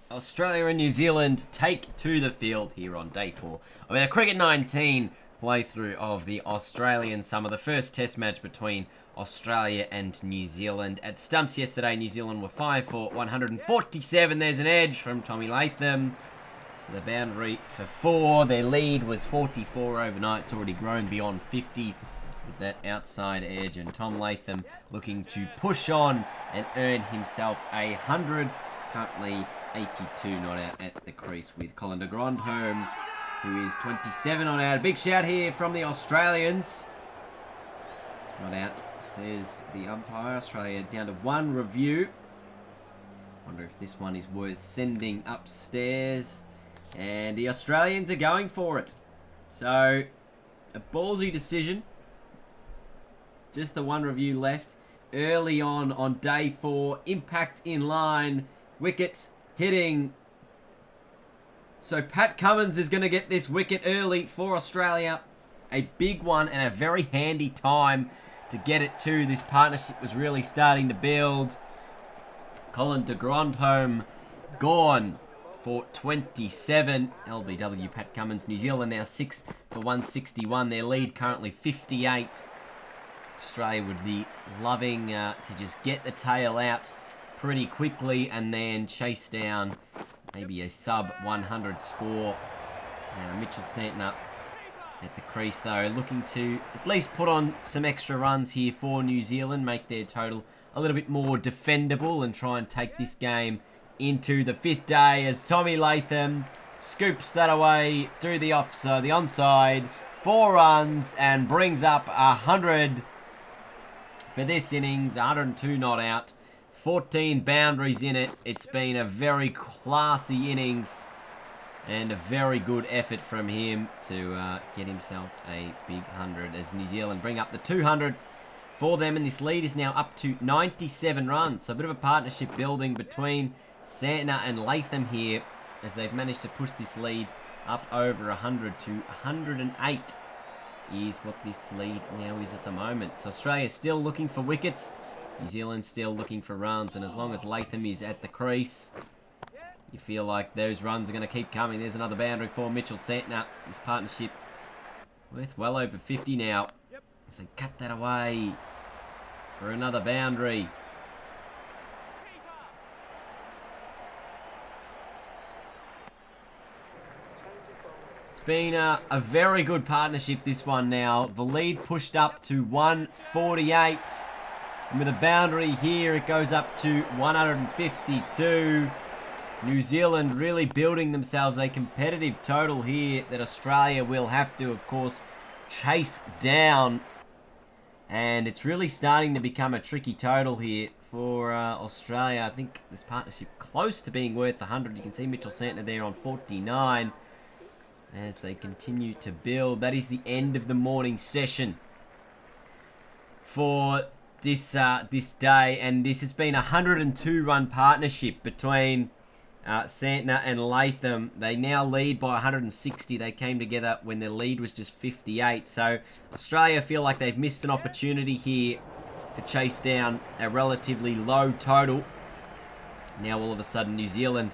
Australia and New Zealand take to the field here on day 4 of our Cricket 19 playthrough of the Australian Summer, the first test match between Australia and New Zealand. At stumps yesterday, New Zealand were 5 for 147. There's an edge from Tommy Latham to the boundary for 4. Their lead was 44 overnight. It's already grown beyond 50 with that outside edge, and Tom Latham looking to push on and earn himself 100. Currently 82 not out at the crease with Colin de Grandhomme, who is 27 not out. A big shout here from the Australians. Not out, says the umpire. Australia down to 1 review. Wonder if this one is worth sending upstairs. And the Australians are going for it. So, a ballsy decision. Just the 1 review left. Early on day 4. Impact in line. Wickets hitting. So Pat Cummins is going to get this wicket early for Australia. A big one and a very handy time to get it to. This partnership was really starting to build. Colin de Grandhomme gone for 27. LBW Pat Cummins. New Zealand now 6 for 161. Their lead currently 58. Australia would be loving to just get the tail out pretty quickly and then chase down maybe a sub 100 score. Mitchell Santner at the crease though, looking to at least put on some extra runs here for New Zealand, make their total a little bit more defendable and try and take this game into the 5th day as Tommy Latham scoops that away through the onside, 4 runs and brings up 100 for this innings. 102 not out. 14 boundaries in it. It's been a very classy innings and a very good effort from him to get himself a big 100 as New Zealand bring up the 200 for them, and this lead is now up to 97 runs. So a bit of a partnership building between Santner and Latham here as they've managed to push this lead up over 100 to 108 is what this lead now is at the moment. So Australia still looking for wickets. New Zealand still looking for runs, and as long as Latham is at the crease, you feel like those runs are going to keep coming. There's another boundary for Mitchell Santner. This partnership worth well over 50 now. As they cut that away for another boundary. It's been a very good partnership, this one now. The lead pushed up to 148. And with a boundary here, it goes up to 152. New Zealand really building themselves a competitive total here that Australia will have to, of course, chase down. And it's really starting to become a tricky total here for Australia. I think this partnership close to being worth 100. You can see Mitchell Santner there on 49 as they continue to build. That is the end of the morning session for this day, and this has been a 102 run partnership between Santner and Latham. They now lead by 160. They came together when their lead was just 58. So Australia feel like they've missed an opportunity here to chase down a relatively low total. Now all of a sudden New Zealand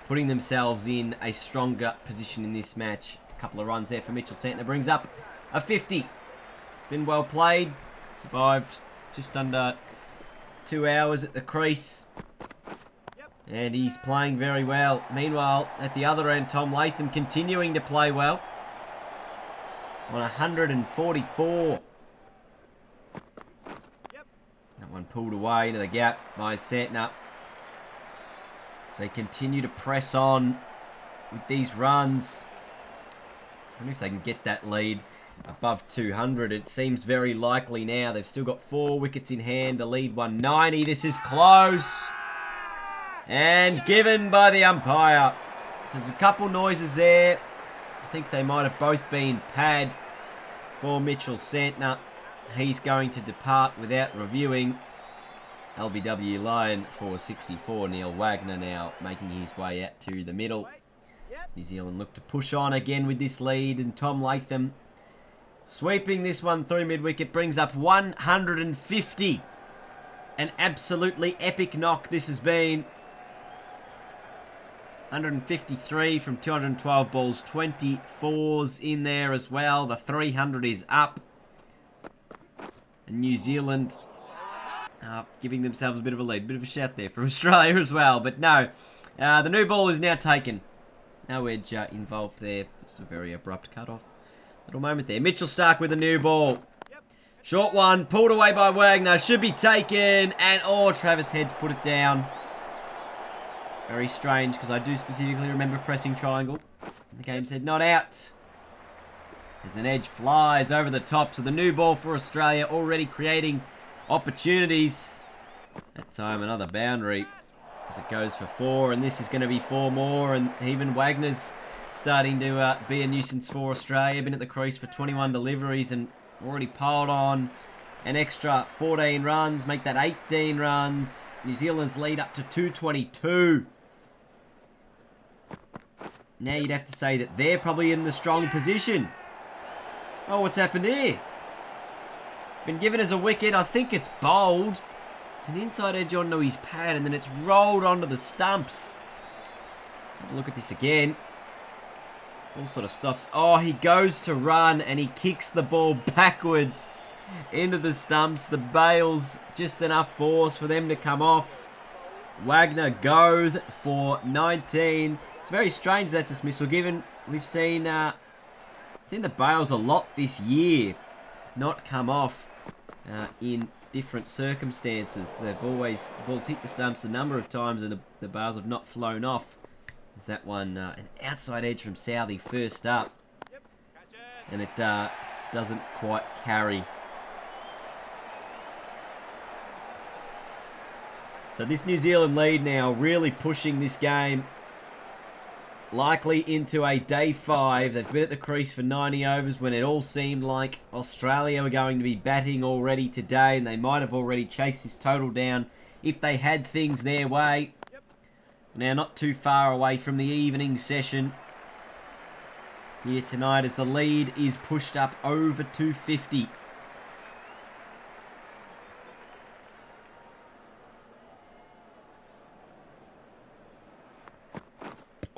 putting themselves in a stronger position in this match. A couple of runs there for Mitchell Santner brings up a 50. It's been well played. Survived just under 2 hours at the crease. And he's playing very well. Meanwhile, at the other end, Tom Latham continuing to play well. On 144. That one pulled away into the gap by Santner. So they continue to press on with these runs. I wonder if they can get that lead above 200. It seems very likely now. They've still got 4 wickets in hand. The lead 190. This is close. And given by the umpire. There's a couple noises there. I think they might have both been pad for Mitchell Santner. He's going to depart without reviewing. LBW line for 64. Neil Wagner now making his way out to the middle. As New Zealand look to push on again with this lead, and Tom Latham sweeping this one through mid-wicket brings up 150. An absolutely epic knock this has been. 153 from 212 balls, 24s in there as well. The 300 is up. And New Zealand giving themselves a bit of a lead. Bit of a shout there from Australia as well. But no, the new ball is now taken. No edge involved there. Just a very abrupt cut-off. Little moment there. Mitchell Starc with a new ball. Short one, pulled away by Wagner. Should be taken. And, Travis Head's put it down. Very strange, because I do specifically remember pressing triangle. The game said not out. As an edge flies over the top. So the new ball for Australia already creating opportunities. That time another boundary as it goes for 4. And this is going to be 4 more. And even Wagner's starting to be a nuisance for Australia. Been at the crease for 21 deliveries and already piled on an extra 14 runs. Make that 18 runs. New Zealand's lead up to 222. Now you'd have to say that they're probably in the strong position. Oh, what's happened here? It's been given as a wicket. I think it's bowled. It's an inside edge onto his pad and then it's rolled onto the stumps. Let's have a look at this again. Ball sort of stops. Oh, he goes to run and he kicks the ball backwards into the stumps. The bail's just enough force for them to come off. Wagner goes for 19. It's very strange, that dismissal, given we've seen the bails a lot this year not come off in different circumstances. The ball's hit the stumps a number of times and the bails have not flown off. There's that one, an outside edge from Southey first up. And it doesn't quite carry. So this New Zealand lead now really pushing this game likely into a day 5. They've been at the crease for 90 overs when it all seemed like Australia were going to be batting already today, and they might have already chased this total down if they had things their way. Now not too far away from the evening session here tonight as the lead is pushed up over 250.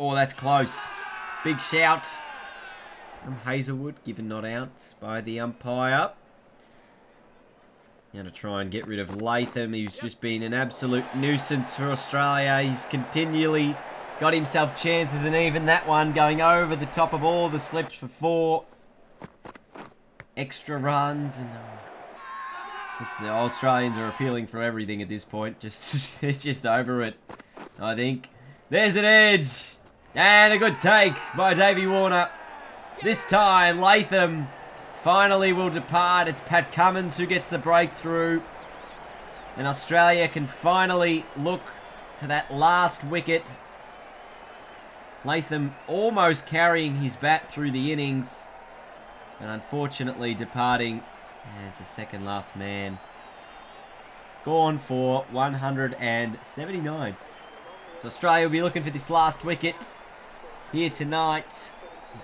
Oh, that's close. Big shout from Hazelwood, given not out by the umpire. Going to try and get rid of Latham, who's just been an absolute nuisance for Australia. He's continually got himself chances, and even that one going over the top of all the slips for 4. Extra runs. And the Australians are appealing for everything at this point. They're just over it, I think. There's an edge. And a good take by Davey Warner. This time, Latham finally will depart. It's Pat Cummins who gets the breakthrough. And Australia can finally look to that last wicket. Latham almost carrying his bat through the innings. And unfortunately departing as the second last man. Gone for 179. So Australia will be looking for this last wicket here tonight,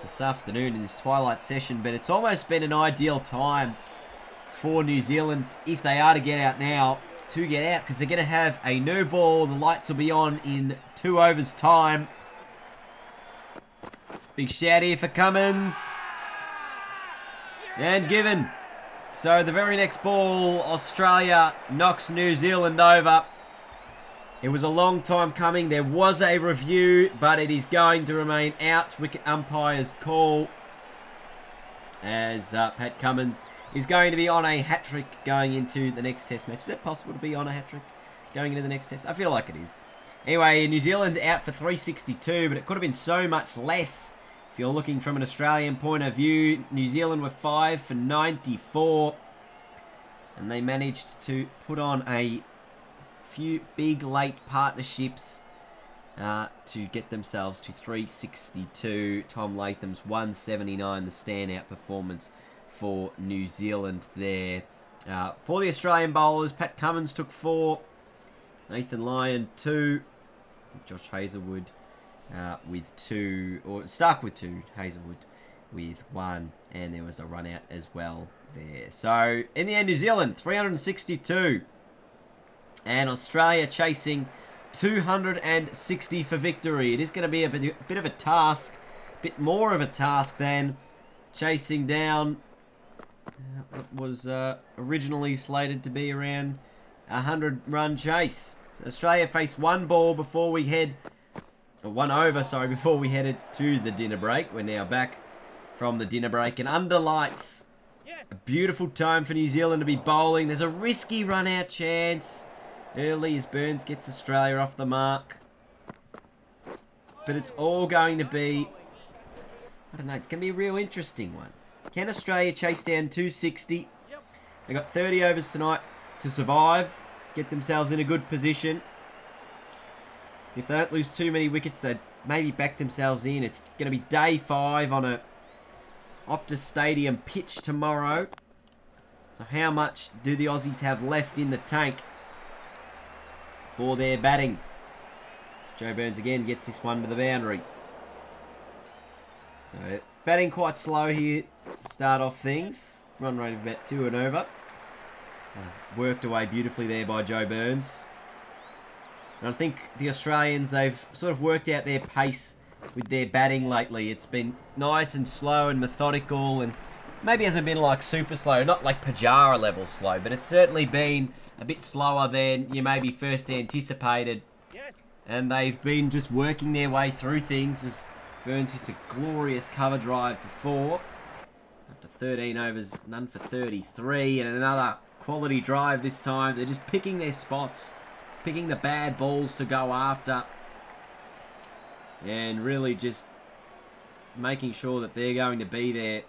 this afternoon in this twilight session, but it's almost been an ideal time for New Zealand, if they are to get out now, to get out, because they're going to have a new ball. The lights will be on in 2 overs time. Big shout here for Cummins. And given. So the very next ball, Australia knocks New Zealand over. It was a long time coming. There was a review, but it is going to remain out. Wicket umpire's call as Pat Cummins is going to be on a hat-trick going into the next test match. Is that possible to be on a hat-trick going into the next test? I feel like it is. Anyway, New Zealand out for 362, but it could have been so much less. If you're looking from an Australian point of view, New Zealand were 5 for 94. And they managed to put on a few big late partnerships to get themselves to 362. Tom Latham's 179, the standout performance for New Zealand there. For the Australian bowlers, Pat Cummins took 4, Nathan Lyon 2, Josh Hazelwood with 2, or Starc with 2, Hazelwood with 1, and there was a run out as well there. So in the end, New Zealand 362. And Australia chasing 260 for victory. It is going to be a bit of a task, a bit more of a task than chasing down what was originally slated to be around a 100-run chase. So Australia faced one ball before we head, or one over, sorry, before we headed to the dinner break. We're now back from the dinner break, and under lights, a beautiful time for New Zealand to be bowling. There's a risky run-out chance early as Burns gets Australia off the mark. But it's all going to be, I don't know, it's going to be a real interesting one. Can Australia chase down 260? They've got 30 overs tonight to survive, get themselves in a good position. If they don't lose too many wickets, they'd maybe back themselves in. It's going to be day 5 on a Optus Stadium pitch tomorrow. So how much do the Aussies have left in the tank for their batting? So Joe Burns again gets this one to the boundary. So batting quite slow here to start off things. Run rate of about 2 and over. Worked away beautifully there by Joe Burns. And I think the Australians, they've sort of worked out their pace with their batting lately. It's been nice and slow and methodical, and maybe hasn't been like super slow, not like Pajara level slow, but it's certainly been a bit slower than you maybe first anticipated. And they've been just working their way through things as Burns hits a glorious cover drive for 4. After 13 overs, none for 33, and another quality drive this time. They're just picking their spots, picking the bad balls to go after, and really just making sure that they're going to be there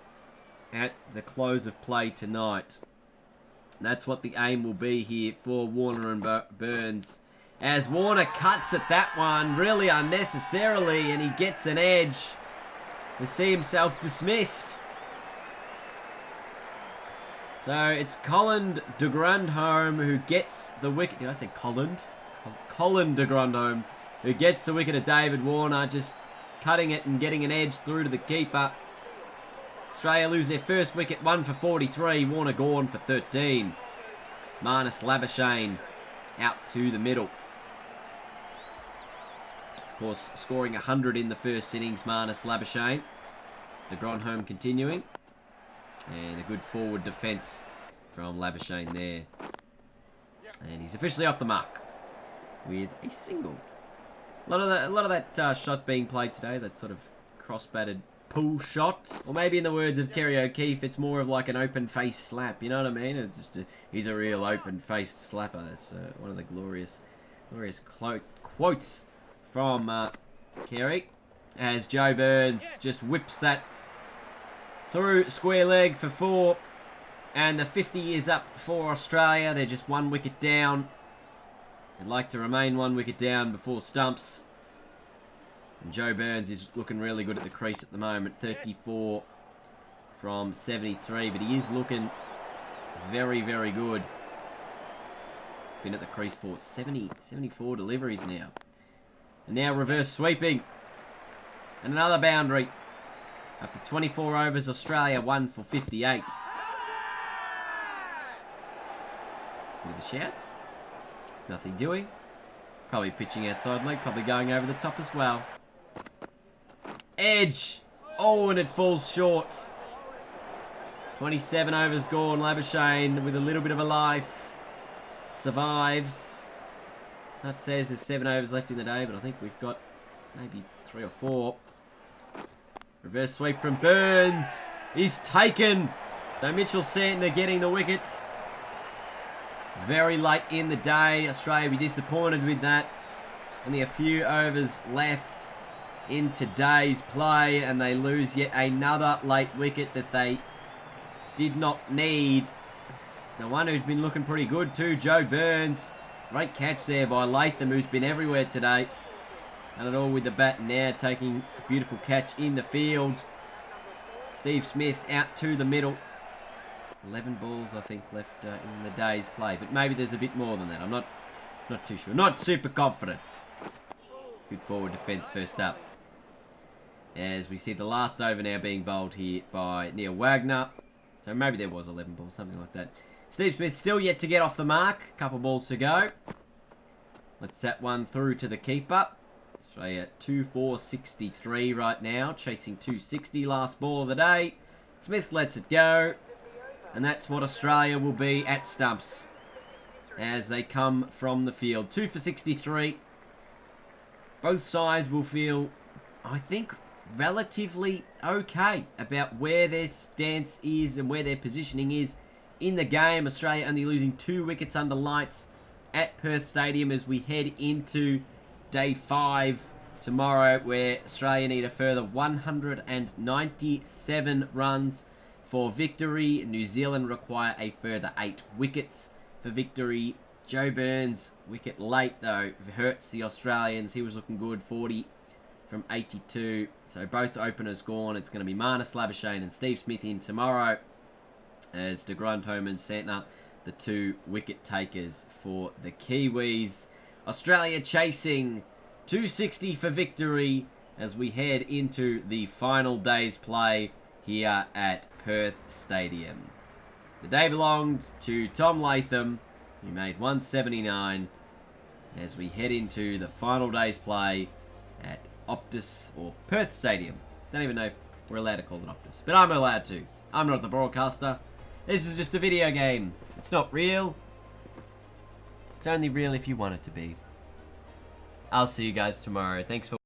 at the close of play tonight. And that's what the aim will be here for Warner and Burns. As Warner cuts at that one really unnecessarily, and he gets an edge to see himself dismissed. So it's Colin de Grandhomme who gets the wicket. Did I say Colin? Colin de Grandhomme who gets the wicket of David Warner, just cutting it and getting an edge through to the keeper. Australia lose their first wicket, 1 for 43. Warner gone for 13. Marnus Labuschagne out to the middle. Of course, scoring 100 in the first innings, Marnus Labuschagne. De Grandhomme continuing. And a good forward defence from Labuschagne there. And he's officially off the mark with a single. A lot of that shot being played today, that sort of cross-batted pull shot. Or maybe in the words of Kerry O'Keefe, it's more of like an open-faced slap. You know what I mean? It's just he's a real open-faced slapper. That's one of the glorious quotes from Kerry. As Joe Burns just whips that through square leg for 4. And the 50 is up for Australia. They're just 1 wicket down. They'd like to remain 1 wicket down before stumps. And Joe Burns is looking really good at the crease at the moment. 34 from 73. But he is looking very, very good. Been at the crease for 74 deliveries now. And now reverse sweeping. And another boundary. After 24 overs, Australia 1 for 58. Bit of a shout. Nothing doing. Probably pitching outside leg. Probably going over the top as well. Edge. Oh, and it falls short. 27 overs gone. Labuschagne with a little bit of a life. Survives. That says there's 7 overs left in the day, but I think we've got maybe 3 or 4. Reverse sweep from Burns. He's taken. So Mitchell Santner getting the wicket. Very late in the day. Australia will be disappointed with that. Only a few overs left in today's play, and they lose yet another late wicket that they did not need. It's the one who's been looking pretty good too, Joe Burns. Great catch there by Latham, who's been everywhere today. And it all with the bat now, taking a beautiful catch in the field. Steve Smith out to the middle. 11 balls, I think, left in the day's play. But maybe there's a bit more than that. I'm not too sure. Not super confident. Good forward defence first up. As we see the last over now being bowled here by Neil Wagner. So maybe there was 11 balls, something like that. Steve Smith still yet to get off the mark. Couple balls to go. Let's set one through to the keeper. Australia 2-4-63 right now. Chasing 260, last ball of the day. Smith lets it go. And that's what Australia will be at stumps as they come from the field. 2 for 63. Both sides will feel, I think, relatively okay about where their stance is and where their positioning is in the game. Australia only losing 2 wickets under lights at Perth Stadium as we head into day 5 tomorrow, where Australia need a further 197 runs for victory. New Zealand require a further 8 wickets for victory. Joe Burns, wicket late though, hurts the Australians. He was looking good, 40 from 82. So both openers gone. It's going to be Marnus Labuschagne and Steve Smith in tomorrow, as de Grandhomme and Santner, the 2 wicket takers for the Kiwis. Australia chasing 260 for victory as we head into the final day's play here at Perth Stadium. The day belonged to Tom Latham, who made 179, as we head into the final day's play at Optus, or Perth Stadium. Don't even know if we're allowed to call it Optus, but I'm allowed to. I'm not the broadcaster. This is just a video game. It's not real. It's only real if you want it to be. I'll see you guys tomorrow. Thanks for